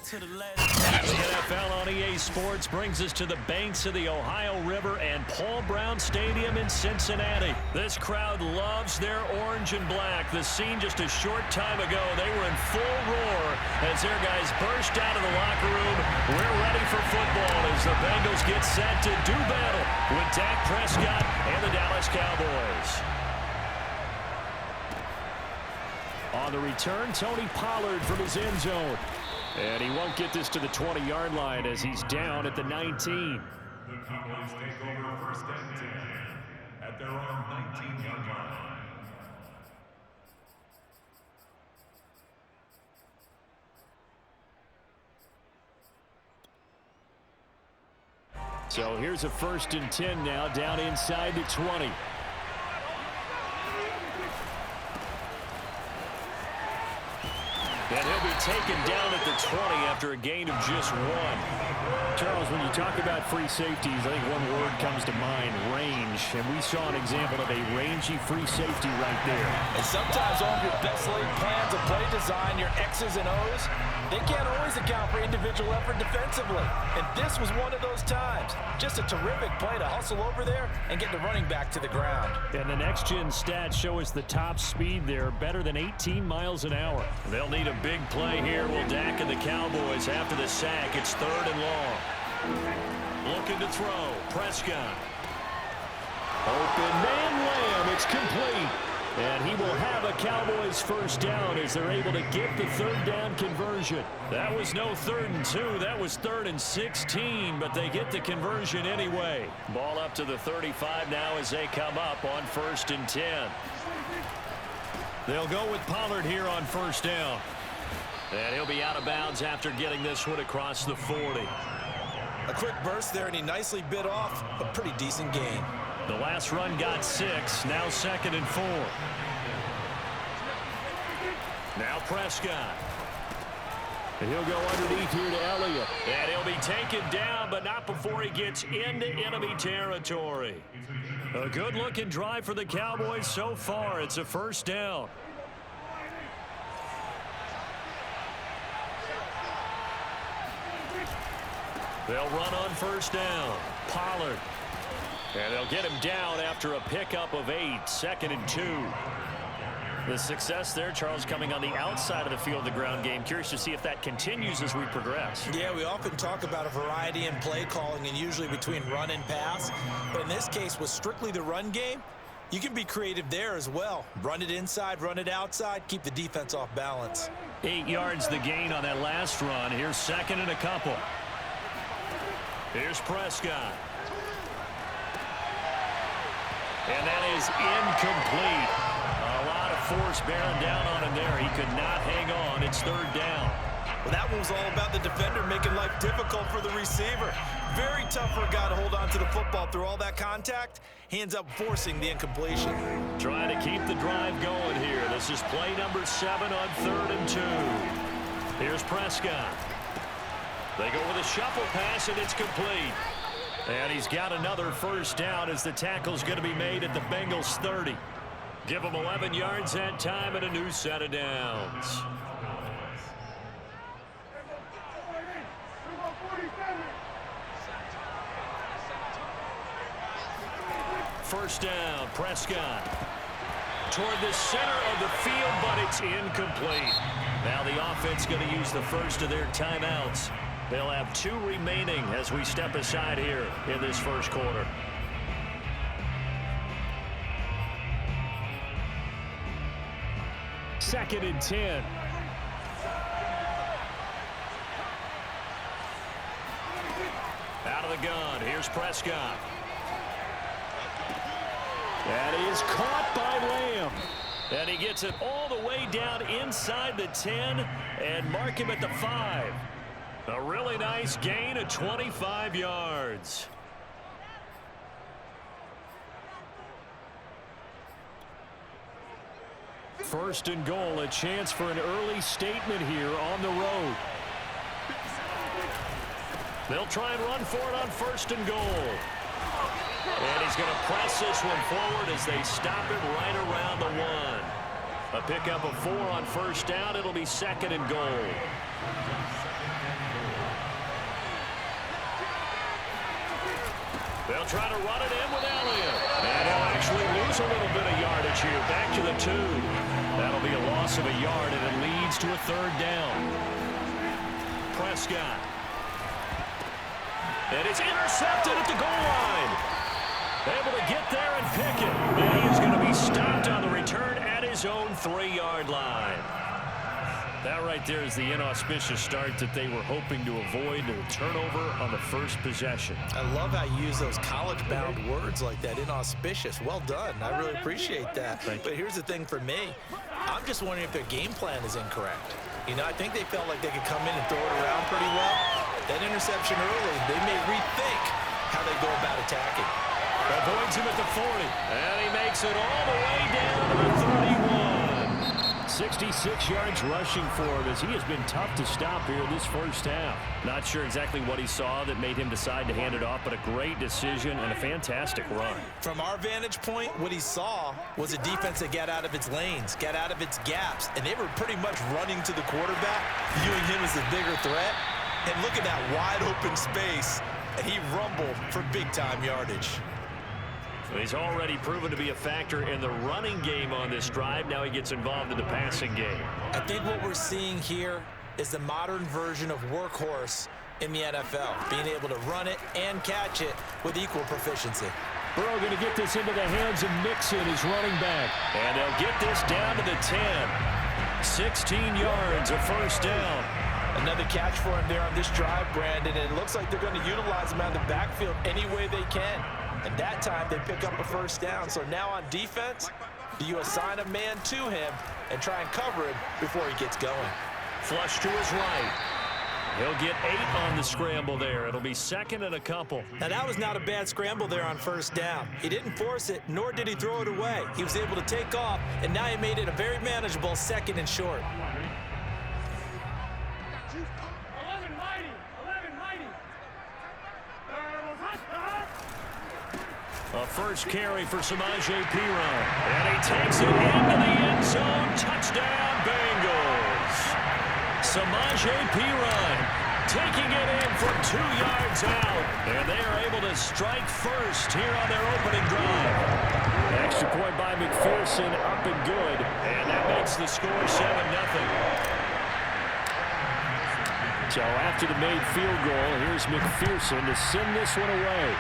to the left. The NFL on EA Sports brings us to the banks of the Ohio River and Paul Brown Stadium in Cincinnati. This crowd loves their orange and black. The scene just a short time ago, they were in full roar as their guys burst out of the locker room. We're ready for football as the Bengals get set to do battle with Dak Prescott and the Dallas Cowboys. On the return, Tony Pollard from his end zone. And he won't get this to the 20-yard line as he's down at the 19. The Cowboys take over first and 10 at their own 19-yard line. So here's a first and 10 now down inside the 20. And he'll be taken down at the 20 after a gain of just one. Charles, when you talk about free safeties, I think one word comes to mind, range. And we saw an example of a rangy free safety right there. And sometimes on your best laid plans of play design, your X's and O's, they can't always account for individual effort defensively. And this was one of those times. Just a terrific play to hustle over there and get the running back to the ground. And the next-gen stats show us the top speed there, better than 18 miles an hour. They'll need a big play here. Will Dak and the Cowboys after the sack. It's 3rd and long. Looking to throw. Prescott. Open man Lamb. It's complete. And he will have a Cowboys first down as they're able to get the 3rd down conversion. That was no 3rd and 2. That was 3rd and 16, but they get the conversion anyway. Ball up to the 35 now as they come up on 1st and 10. They'll go with Pollard here on 1st down. And he'll be out of bounds after getting this one across the 40. A quick burst there, and he nicely bit off a pretty decent gain. The last run got 6. Now 2nd and 4. Now Prescott. And he'll go underneath here to Elliott. And he'll be taken down, but not before he gets into enemy territory. A good-looking drive for the Cowboys so far. It's a 1st down. They'll run on 1st down. Pollard. And they'll get him down after a pickup of 8. 2nd and 2. The success there, Charles, coming on the outside of the field, the ground game. Curious to see if that continues as we progress. Yeah, we often talk about a variety in play calling and usually between run and pass. But in this case, with strictly the run game, you can be creative there as well. Run it inside, run it outside, keep the defense off balance. 8 yards the gain on that last run. Here's 2nd and a couple. Here's Prescott. And that is incomplete. A lot of force bearing down on him there. He could not hang on. It's 3rd down. Well, that one was all about the defender making life difficult for the receiver. Very tough for a guy to hold on to the football through all that contact. He ends up forcing the incompletion. Trying to keep the drive going here. This is play number 7 on 3rd and 2. Here's Prescott. They go with a shuffle pass, and it's complete. And he's got another 1st down as the tackle's going to be made at the Bengals 30. Give them 11 yards that time and a new set of downs. First down, Prescott. Toward the center of the field, but it's incomplete. Now the offense going to use the first of their timeouts. They'll have 2 remaining as we step aside here in this 1st quarter. Second and 10. Out of the gun, here's Prescott. That is caught by Lamb. And he gets it all the way down inside the 10 and mark him at the 5. A really nice gain of 25 yards. First and goal, a chance for an early statement here on the road. They'll try and run for it on 1st and goal. And he's going to press this one forward as they stop it right around the 1. A pickup of 4 on 1st down. It'll be 2nd and goal. They'll try to run it in with Elliott. And he'll actually lose a little bit of yardage here. Back to the 2. That'll be a loss of a yard, and it leads to a 3rd down. Prescott. And it's intercepted at the goal line. Able to get there and pick it. And he is going to be stopped on the return at his own 3-yard line. That right there is the inauspicious start that they were hoping to avoid, a turnover on the first possession. I love how you use those college-bound words like that, inauspicious. Well done. I really appreciate that. But here's the thing for me. I'm just wondering if their game plan is incorrect. You know, I think they felt like they could come in and throw it around pretty well. That interception early, they may rethink how they go about attacking. Avoids him at the 40. And he makes it all the way down to the 31. 66 yards rushing for him as he has been tough to stop here this first half. Not sure exactly what he saw that made him decide to hand it off, but a great decision and a fantastic run. From our vantage point, what he saw was a defense that got out of its lanes, got out of its gaps, and they were pretty much running to the quarterback, viewing him as a bigger threat. And look at that wide open space, and he rumbled for big-time yardage. He's already proven to be a factor in the running game on this drive. Now he gets involved in the passing game. I think what we're seeing here is the modern version of workhorse in the NFL, being able to run it and catch it with equal proficiency. Burrow going to get this into the hands of Mixon, his running back. And they'll get this down to the 10. 16 yards, a 1st down. Another catch for him there on this drive, Brandon, and it looks like they're going to utilize him out of the backfield any way they can. And that time they pick up a 1st down. So now on defense, do you assign a man to him and try and cover him before he gets going? Flush to his right. He'll get 8 on the scramble there. It'll be 2nd and a couple. Now that was not a bad scramble there on 1st down. He didn't force it, nor did he throw it away. He was able to take off, and now he made it a very manageable 2nd and short. A first carry for Samaje Perine. And he takes it into the end zone. Touchdown, Bengals. Samaje Perine taking it in from 2 yards out. And they are able to strike first here on their opening drive. Extra point by McPherson, up and good. And that makes the score 7-0. So after the made field goal, here's McPherson to send this one away.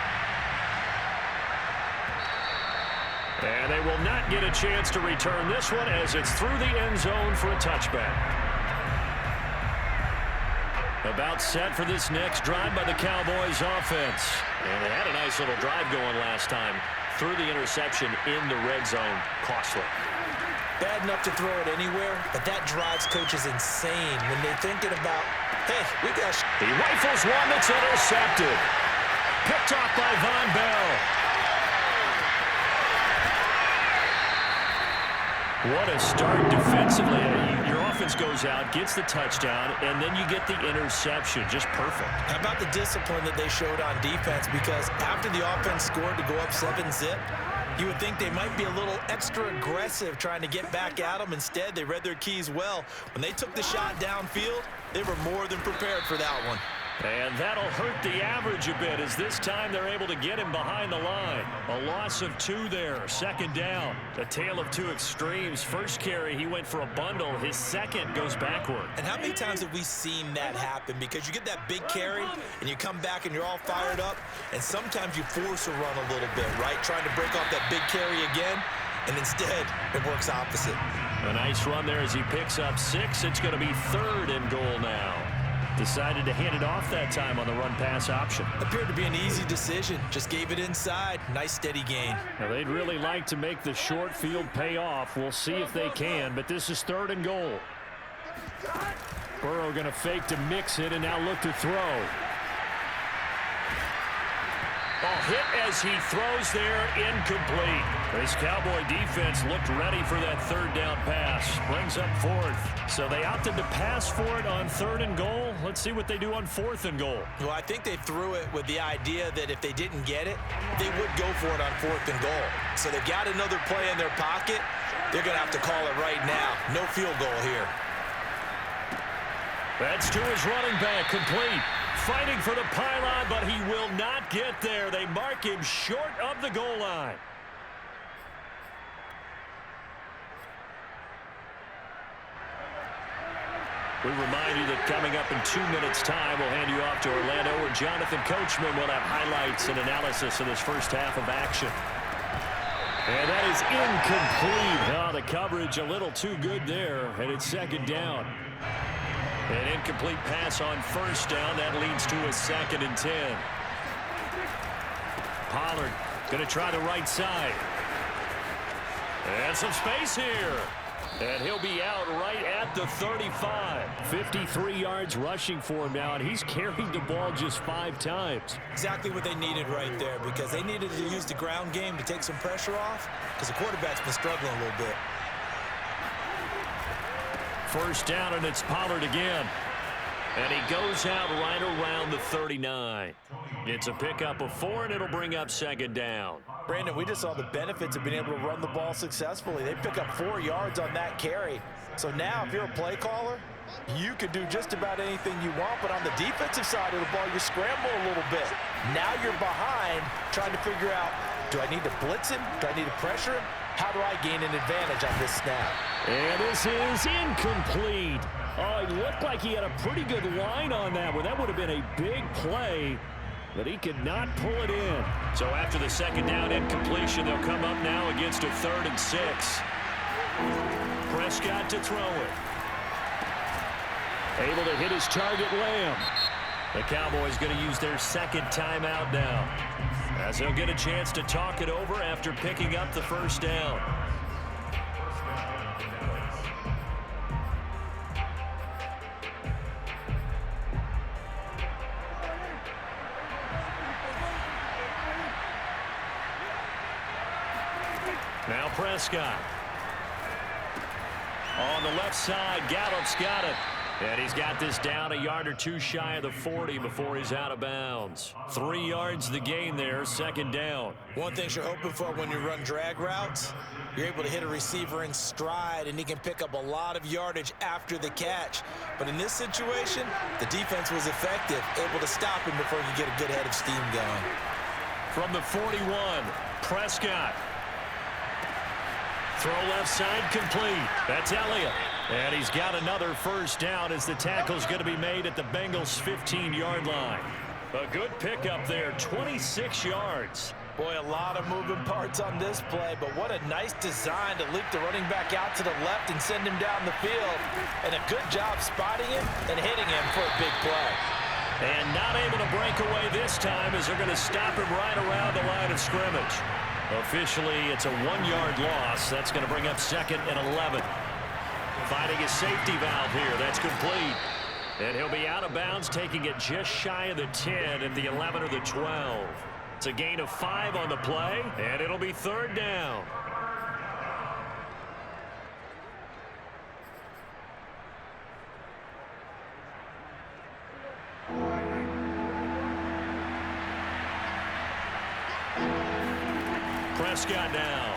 And they will not get a chance to return this one as it's through the end zone for a touchback. About set for this next drive by the Cowboys offense. And they had a nice little drive going last time. Through the interception in the red zone. Costly. Bad enough to throw it anywhere, but that drives coaches insane when they're thinking about, hey, we got... He rifles one that's intercepted. Picked off by Von Bell. What a start defensively. Your offense goes out, gets the touchdown, and then you get the interception. Just perfect. How about the discipline that they showed on defense? Because after the offense scored to go up 7-zip, you would think they might be a little extra aggressive trying to get back at them. Instead, they read their keys well. When they took the shot downfield, they were more than prepared for that one. And that'll hurt the average a bit as this time they're able to get him behind the line. A loss of 2 there, 2nd down. A tale of 2 extremes. First carry, he went for a bundle. His second goes backward. And how many times have we seen that happen? Because you get that big carry, and you come back and you're all fired up, and sometimes you force a run a little bit, right? Trying to break off that big carry again, and instead, it works opposite. A nice run there as he picks up 6. It's going to be 3rd and goal now. Decided to hand it off that time on the run-pass option. Appeared to be an easy decision. Just gave it inside. Nice steady gain. Now, they'd really like to make the short field pay off. We'll see if they can, but this is 3rd and goal. Burrow going to fake to mix it and now look to throw. Ball hit as he throws there, incomplete. This Cowboy defense looked ready for that 3rd down pass. Brings up 4th. So they opted to pass for it on 3rd and goal. Let's see what they do on 4th and goal. Well, I think they threw it with the idea that if they didn't get it, they would go for it on 4th and goal. So they've got another play in their pocket. They're going to have to call it right now. No field goal here. That's to his running back, complete. fighting for the pylon, but he will not get there. They mark him short of the goal line. We remind you that coming up in 2 minutes' time, we'll hand you off to Orlando, where Jonathan Coachman will have highlights and analysis of this first half of action. And that is incomplete. Oh, the coverage a little too good there, and it's second down. An incomplete pass on first down. That leads to a 2nd and 10. Pollard going to try the right side. And some space here. And he'll be out right at the 35. 53 yards rushing for him now, and he's carried the ball just 5 times. Exactly what they needed right there, because they needed to use the ground game to take some pressure off, because the quarterback's been struggling a little bit. First down, and it's Pollard again. And he goes out right around the 39. It's a pickup of 4, and it'll bring up second down. Brandon, we just saw the benefits of being able to run the ball successfully. They pick up 4 yards on that carry. So now if you're a play caller, you can do just about anything you want, but on the defensive side of the ball, you scramble a little bit. Now you're behind trying to figure out, do I need to blitz him? Do I need to pressure him? How do I gain an advantage on this snap? And this is incomplete. Oh, it looked like he had a pretty good line on that one. That would have been a big play, but he could not pull it in. So after the second down incompletion, they'll come up now against a 3rd and 6. Prescott to throw it. Able to hit his target, Lamb. The Cowboys going to use their 2nd timeout now, as they'll get a chance to talk it over after picking up the first down. Now Prescott. On the left side, Gallup's got it. And he's got this down a yard or 2 shy of the 40 before he's out of bounds. 3 yards the gain there, second down. One thing you're hoping for when you run drag routes, you're able to hit a receiver in stride, and he can pick up a lot of yardage after the catch. But in this situation, the defense was effective, able to stop him before you get a good head of steam going. From the 41, Prescott. Throw left side complete. That's Elliott. And he's got another first down as the tackle's going to be made at the Bengals' 15-yard line. A good pickup there, 26 yards. Boy, a lot of moving parts on this play, but what a nice design to leap the running back out to the left and send him down the field. And a good job spotting him and hitting him for a big play. And not able to break away this time as they're going to stop him right around the line of scrimmage. Officially, it's a 1-yard loss. That's going to bring up 2nd and 11. Finding a safety valve here. That's complete. And he'll be out of bounds, taking it just shy of the 10 at the 11 or the 12. It's a gain of 5 on the play, and it'll be 3rd down. Prescott now.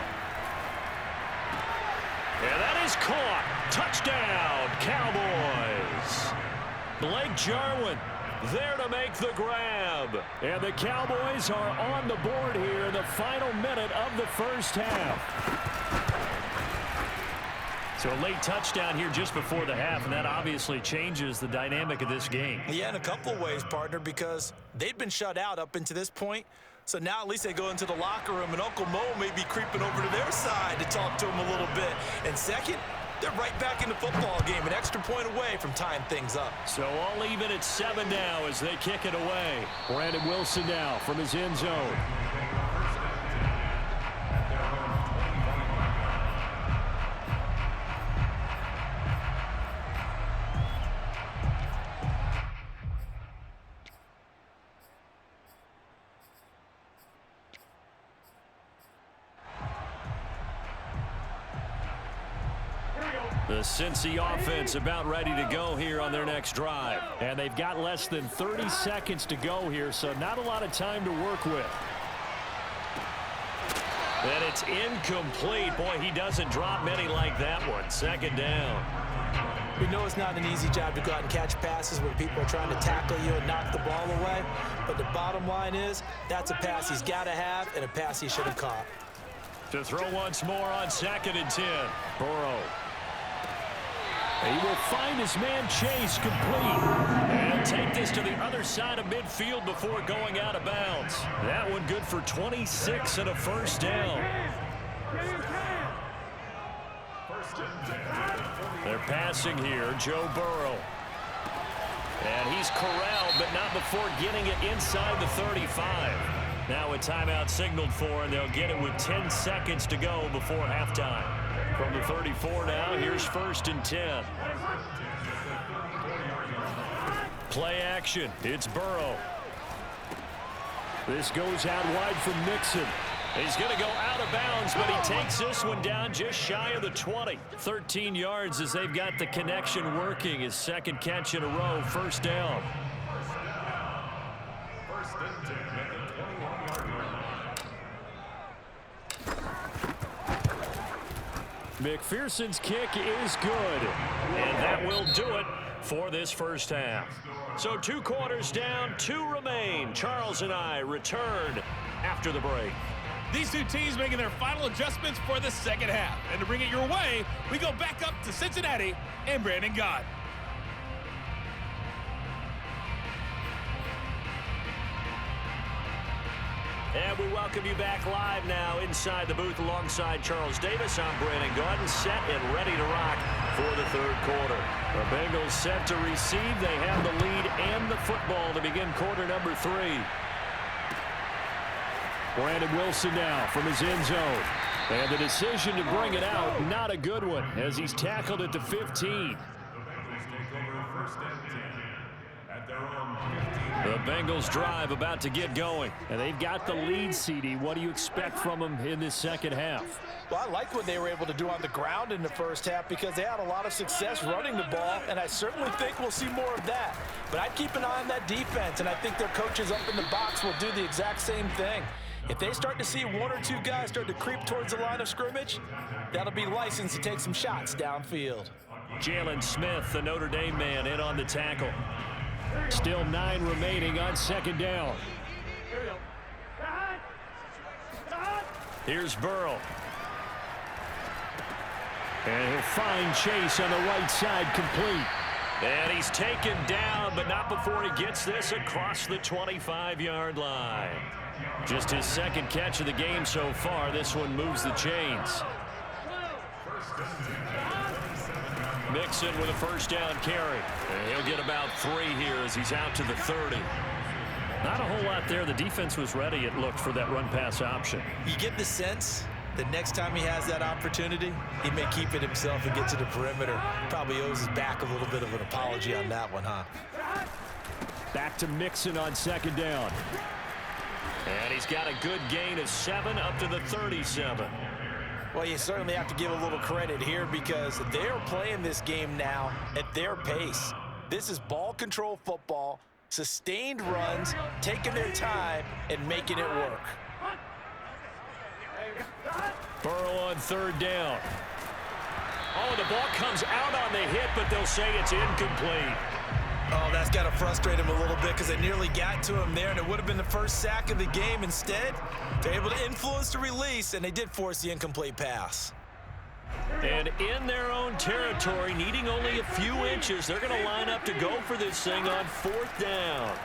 And that is caught. Touchdown, Cowboys. Blake Jarwin there to make the grab. And the Cowboys are on the board here in the final minute of the first half. So a late touchdown here just before the half, and that obviously changes the dynamic of this game. Yeah, in a couple of ways, partner, because they've been shut out up until this point. So now at least they go into the locker room, and Uncle Mo may be creeping over to their side to talk to him a little bit. And second, they're right back in the football game, an extra point away from tying things up. So all even at 7 now as they kick it away. Brandon Wilson now from his end zone. The Cincy offense about ready to go here on their next drive. And they've got less than 30 seconds to go here, so not a lot of time to work with. And it's incomplete. Boy, he doesn't drop many like that one. Second down. We know it's not an easy job to go out and catch passes when people are trying to tackle you and knock the ball away. But the bottom line is, that's a pass he's got to have and a pass he should have caught. To throw once more on 2nd and 10. Burrow. He will find his man Chase complete. And take this to the other side of midfield before going out of bounds. That one good for 26 and a first down. They're passing here, Joe Burrow. And he's corralled, but not before getting it inside the 35. Now a timeout signaled for, and they'll get it with 10 seconds to go before halftime. From the 34 now, here's 1st and 10. Play action. It's Burrow. This goes out wide from Mixon. He's going to go out of bounds, but he takes this one down just shy of the 20. 13 yards as they've got the connection working. His 2nd catch in a row, 1st down. McPherson's kick is good, and that will do it for this first half. So 2 quarters down, 2 remain. Charles and I return after the break. These two teams making their final adjustments for the second half. And to bring it your way, we go back up to Cincinnati and Brandon Gott. And we welcome you back live now inside the booth alongside Charles Davis. I'm Brandon Gott, set and ready to rock for the 3rd quarter. The Bengals set to receive. They have the lead and the football to begin quarter number 3. Brandon Wilson now from his end zone. And the decision to bring it out, not a good one, as he's tackled at the 15. The Bengals drive about to get going. And they've got the lead, CD. What do you expect from them in this second half? Well, I like what they were able to do on the ground in the first half because they had a lot of success running the ball, and I certainly think we'll see more of that. But I'd keep an eye on that defense, and I think their coaches up in the box will do the exact same thing. If they start to see 1 or 2 guys start to creep towards the line of scrimmage, that'll be licensed to take some shots downfield. Jalen Smith, the Notre Dame man, in on the tackle. Still 9 remaining on 2nd down. Here's Burrow. And he'll find Chase on the right side complete. And he's taken down, but not before he gets this across the 25-yard line. Just his 2nd catch of the game so far. This one moves the chains. Mixon with a 1st down carry. And he'll get about 3 here as he's out to the 30. Not a whole lot there. The defense was ready, it looked, for that run-pass option. You get the sense that next time he has that opportunity, he may keep it himself and get to the perimeter. Probably owes his back a little bit of an apology on that one, huh? Back to Mixon on 2nd down. And he's got a good gain of 7 up to the 37. Well, you certainly have to give a little credit here because they're playing this game now at their pace. This is ball control football, sustained runs, taking their time, and making it work. Burrow on 3rd down. Oh, the ball comes out on the hit, but they'll say it's incomplete. Oh, that's got to frustrate him a little bit because they nearly got to him there, and it would have been the first sack of the game. Instead, they're able to influence the release, and they did force the incomplete pass. And in their own territory, needing only a few inches, they're going to line up to go for this thing on 4th down.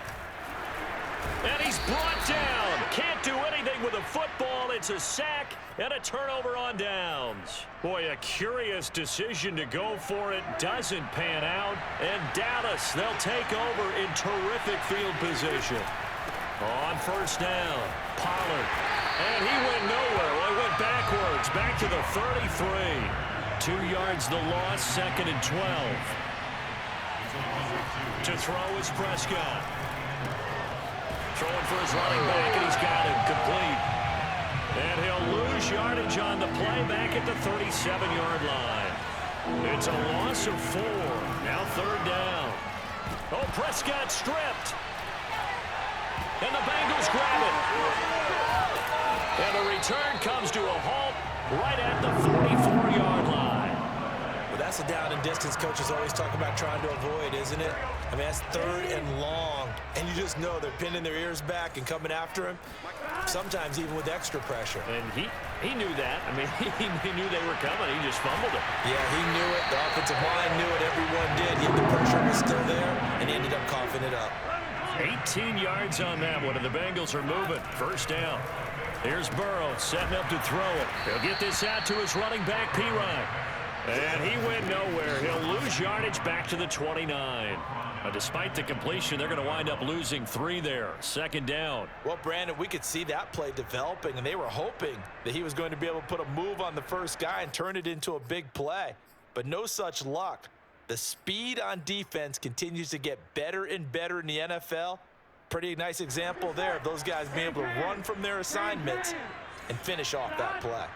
And he's brought down. Can't do anything with a football. It's a sack and a turnover on downs. Boy, a curious decision to go for it. Doesn't pan out. And Dallas, they'll take over in terrific field position. On 1st down, Pollard. And he went nowhere. Well, he went backwards. Back to the 33. 2 yards the loss, 2nd and 12. To throw is Prescott. Throwing for his running back, and he's got him complete. And he'll lose yardage on the play back at the 37-yard line. It's a loss of 4. Now 3rd down. Oh, Prescott stripped. And the Bengals grab it. And the return comes to a halt right at the 44-yard line. Well, That's a down and distance coaches always talk about trying to avoid, isn't it? I mean, that's 3rd and long, and you just know they're pinning their ears back and coming after him, sometimes even with extra pressure. And he knew that. I mean, he knew they were coming. He just fumbled it. Yeah, he knew it. The offensive line knew it. Everyone did. Yet the pressure was still there, and he ended up coughing it up. 18 yards on that one, and the Bengals are moving. First down. Here's Burrow setting up to throw it. He'll get this out to his running back, Pirine. And he went nowhere. He'll lose yardage back to the 29. Despite the completion, they're going to wind up losing 3 there. Second down. Well, Brandon, we could see that play developing, and they were hoping that he was going to be able to put a move on the first guy and turn it into a big play. But no such luck. The speed on defense continues to get better and better in the NFL. Pretty nice example there of those guys being able to run from their assignments and finish off that play.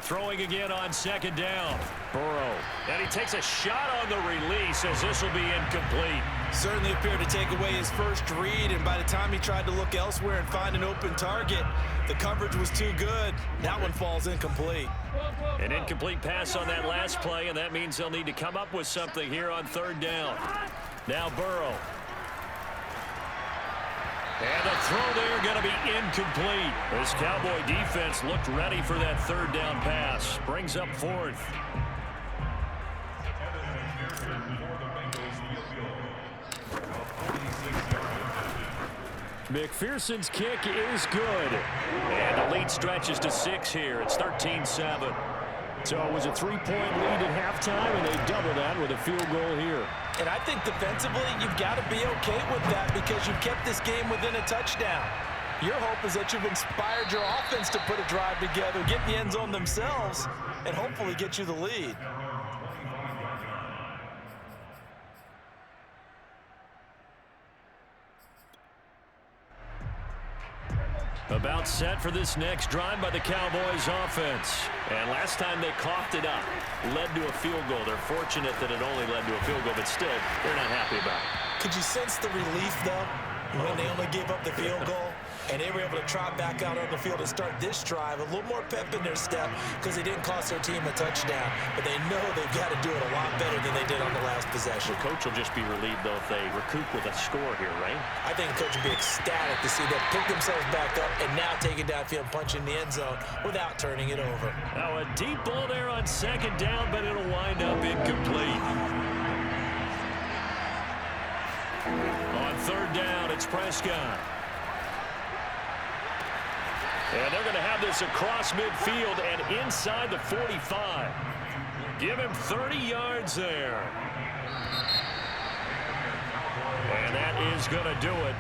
Throwing again on second down. Burrow. And he takes a shot on the release as this will be incomplete. Certainly appeared to take away his first read, and by the time he tried to look elsewhere and find an open target, the coverage was too good. That one falls incomplete. An incomplete pass on that last play, and that means they'll need to come up with something here on third down. Now Burrow. And the throw there going to be incomplete. This Cowboy defense looked ready for that third down pass. Brings up fourth. McPherson's kick is good. And the lead stretches to 6 here. It's 13-7. So it was a 3-point lead at halftime, and they double that with a field goal here. And I think defensively, you've got to be okay with that because you've kept this game within a touchdown. Your hope is that you've inspired your offense to put a drive together, get in the end zone themselves, and hopefully get you the lead. About set for this next drive by the Cowboys offense. And last time they coughed it up, led to a field goal. They're fortunate that it only led to a field goal, but still, they're not happy about it. Could you sense the relief, though, when they only gave up the field goal? And they were able to trot back out on the field and start this drive. A little more pep in their step because they didn't cost their team a touchdown. But they know they've got to do it a lot better than they did on the last possession. The coach will just be relieved, though, if they recoup with a score here, right? I think the coach will be ecstatic to see them pick themselves back up and now take it downfield and punch in the end zone without turning it over. Now a deep ball there on second down, but it'll wind up incomplete. On third down, it's Prescott. And they're going to have this across midfield and inside the 45. Give him 30 yards there. And that is going to do it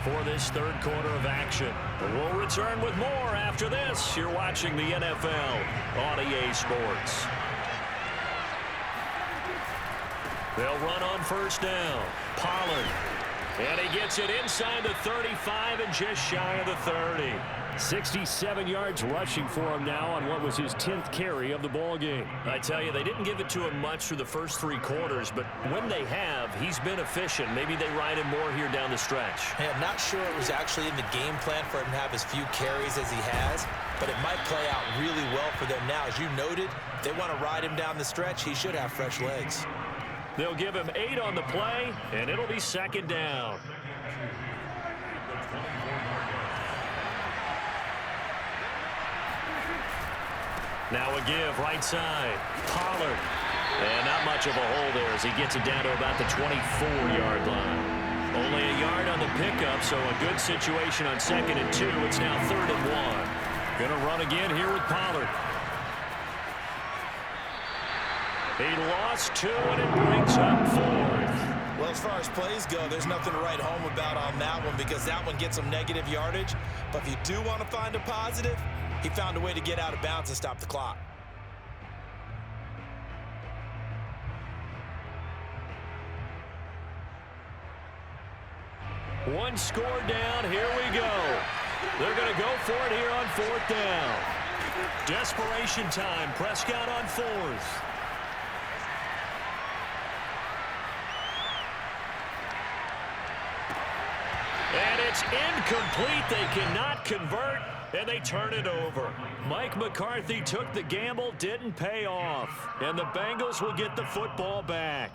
for this third quarter of action. We'll return with more after this. You're watching the NFL on EA Sports. They'll run on first down. Pollard. And he gets it inside the 35 and just shy of the 30. 67 yards rushing for him now on what was his 10th carry of the ball game. I tell you, they didn't give it to him much through the first 3 quarters, but when they have, he's been efficient. Maybe they ride him more here down the stretch. Hey, I'm not sure it was actually in the game plan for him to have as few carries as he has, but it might play out really well for them now. As you noted, they want to ride him down the stretch. He should have fresh legs. They'll give him 8 on the play, and it'll be second down. Now a give right side. Pollard. And not much of a hole there as he gets it down to about the 24-yard line. Only a yard on the pickup, so a good situation on 2nd and 2. It's now 3rd and 1. Gonna run again here with Pollard. He lost 2, and it brings up 4th. Well, as far as plays go, there's nothing to write home about on that one because that one gets some negative yardage. But if you do want to find a positive, he found a way to get out of bounds and stop the clock. One score down. Here we go. They're going to go for it here on 4th down. Desperation time. Prescott on 4th. And it's incomplete. They cannot convert. And they turn it over. Mike McCarthy took the gamble, didn't pay off. And the Bengals will get the football back.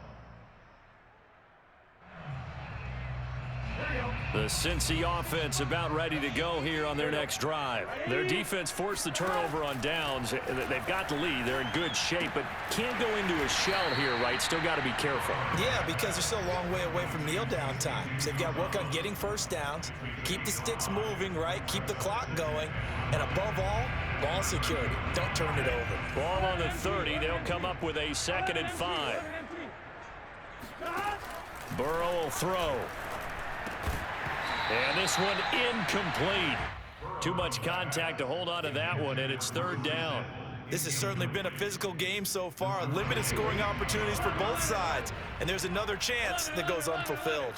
The Cincy offense about ready to go here on their next drive. Their defense forced the turnover on downs. They've got the lead. They're in good shape, but can't go into a shell here, right? Still got to be careful. Yeah, because they're still a long way away from kneel down time. So they've got to work on getting first downs, keep the sticks moving, right? Keep the clock going. And above all, ball security. Don't turn it over. Ball on the 30. They'll come up with a 2nd and 5. Burrow will throw. And this one incomplete. Too much contact to hold on to that one, and it's 3rd down. This has certainly been a physical game so far. Limited scoring opportunities for both sides. And there's another chance that goes unfulfilled.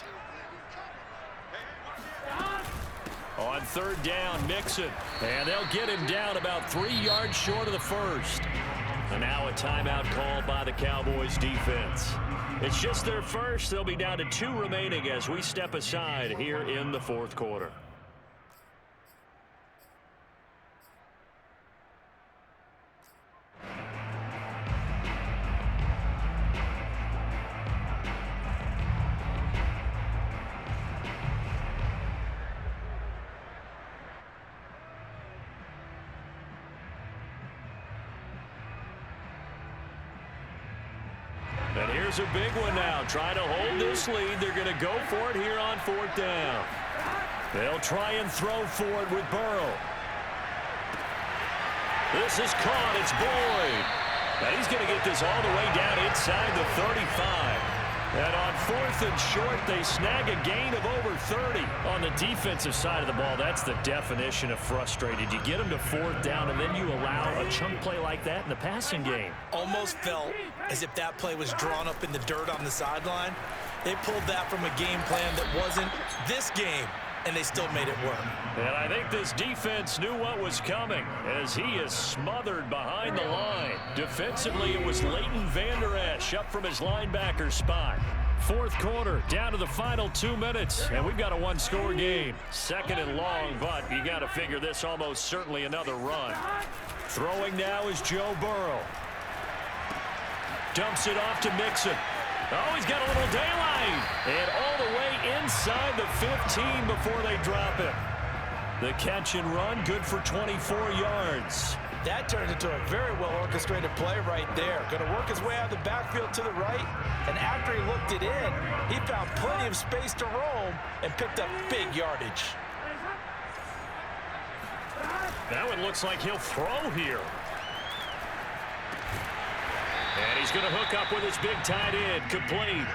On 3rd down, Mixon. And they'll get him down about 3 yards short of the first. And now a timeout called by the Cowboys defense. It's just their first. They'll be down to 2 remaining as we step aside here in the 4th quarter. And here's a big one now. Trying to hold this lead. They're going to go for it here on 4th down. They'll try and throw for it with Burrow. This is caught. It's Boyd. And he's going to get this all the way down inside the 35. And on 4th and short, they snag a gain of over 30. On the defensive side of the ball, that's the definition of frustrated. You get them to 4th down, and then you allow a chunk play like that in the passing game. Almost felt as if that play was drawn up in the dirt on the sideline. They pulled that from a game plan that wasn't this game, and they still made it work. And I think this defense knew what was coming as he is smothered behind the line. Defensively, it was Leighton Vander Esch up from his linebacker spot. 4th quarter, down to the final 2 minutes, and we've got a 1-score game. 2nd and long, but you got to figure this almost certainly another run. Throwing now is Joe Burrow. Dumps it off to Mixon. Oh, he's got a little daylight. And all the way inside the 15 before they drop him. The catch and run, good for 24 yards. That turned into a very well-orchestrated play right there. Going to work his way out of the backfield to the right. And after he looked it in, he found plenty of space to roam and picked up big yardage. That one looks like he'll throw here. And he's going to hook up with his big tight end, complete.